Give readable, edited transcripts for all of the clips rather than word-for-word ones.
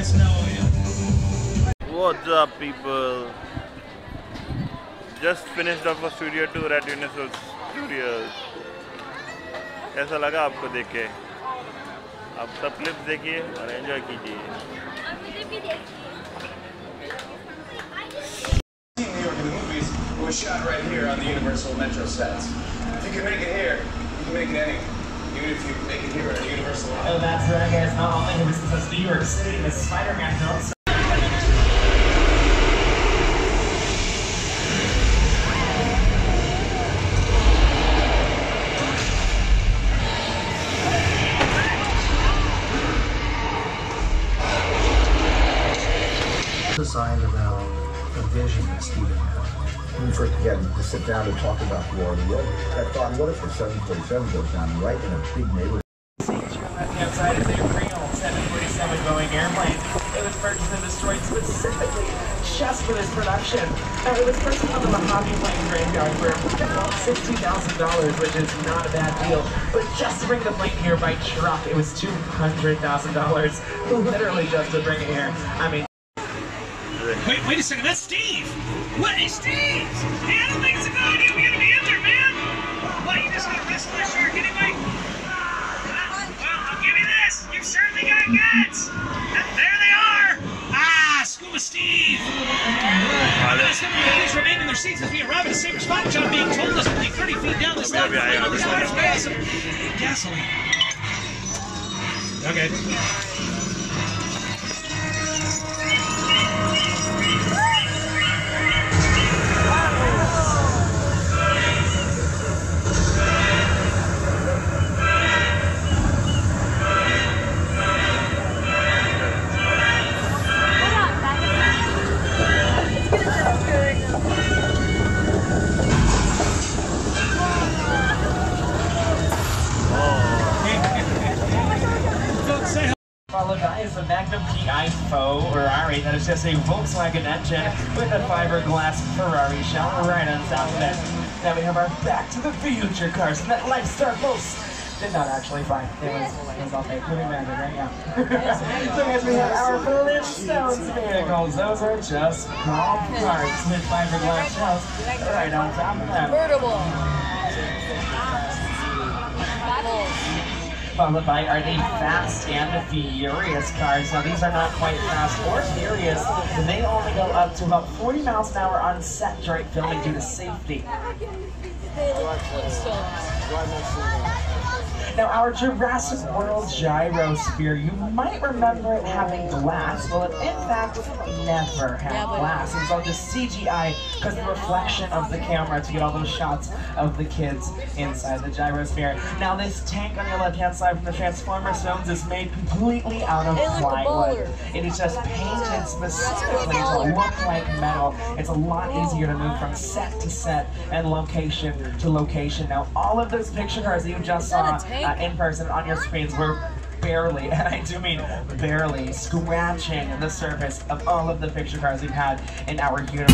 guys know you. What's up, people? Just finished off a studio tour at Universal Studios. कैसा लगा आपको देख के? आप सब क्लिप्स देखिए और एंजॉय कीजिए. New York in the movies, it was shot right here on the Universal Metro sets. If you can make it here, you can make it anywhere. Even if you make it here at Universal. Oh, that's right, guys. Not only have we seen New York City, the Spider-Man films. Design around a vision that Stephen had. When we first began to sit down to talk about War of the World, I thought, what if the 747 goes down right in a big neighborhood? Left-hand side is a real 747 Boeing airplane. It was purchased and destroyed specifically just for this production. Now, it was purchased on the Mojave Plane graveyard for about $60,000, which is not a bad deal. But just to bring the plane here by truck, it was $200,000. Literally just to bring it here. I mean. Wait a second, that's Steve! What is Steve? Hey, I don't think it's a good idea. We gotta be in there, man! What, you just gonna wrestle that shark anyway? Well, I'll give you this! You've certainly got guts! There they are! Ah, Scuba Steve! Last number of police remain in their seats as we arrive at a safer spot. John being told us only 30 feet down this line. This large gas of gasoline. Okay. Followed by is the Magnum PI faux Ferrari that is just a Volkswagen engine with a fiberglass Ferrari shell right on top of it. Now we have our Back to the Future cars and that Lifestar most did not actually fly. It was all fake. Moving back right now. So guys, we have our Flintstones vehicles. Those are just small parts with fiberglass shells right on top of them. Convertible. Followed by are the Fast and Furious cars. Now these are not quite fast or furious. They only go up to about 40 miles an hour on set during filming due to safety. Now our Jurassic World gyrosphere, you might remember it having glass. Well, it in fact never had glass. It was all just CGI because the reflection of the camera to get all those shots of the kids inside the gyrosphere. Now this tank on your left-hand side from the Transformers films is made completely out of plywood. It is just painted specifically to look like metal. It's a lot easier to move from set to set and location to location. Now all of those picture cars that you just saw in person on your screens were barely, and I do mean barely, scratching the surface of all of the picture cars we've had in our universe.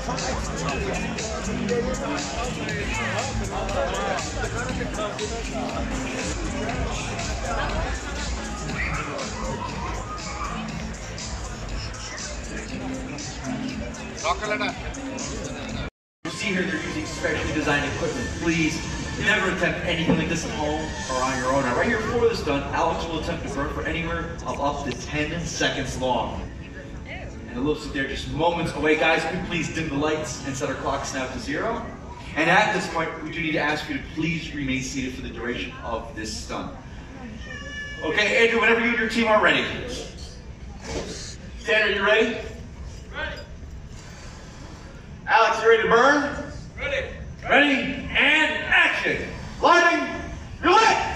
You see here they're using specially designed equipment. Please never attempt anything like this at home or on your own. Now, right here before this done, Alex will attempt to burn for anywhere of up to 10 seconds long. And it looks like they're just moments away. Guys, could we please dim the lights and set our clocks now to 0? And at this point, we do need to ask you to please remain seated for the duration of this stunt. Okay, Andrew, whenever you and your team are ready. Tanner, you ready? Ready. Alex, you ready to burn? Ready. Ready, and action! Lighting, your lit!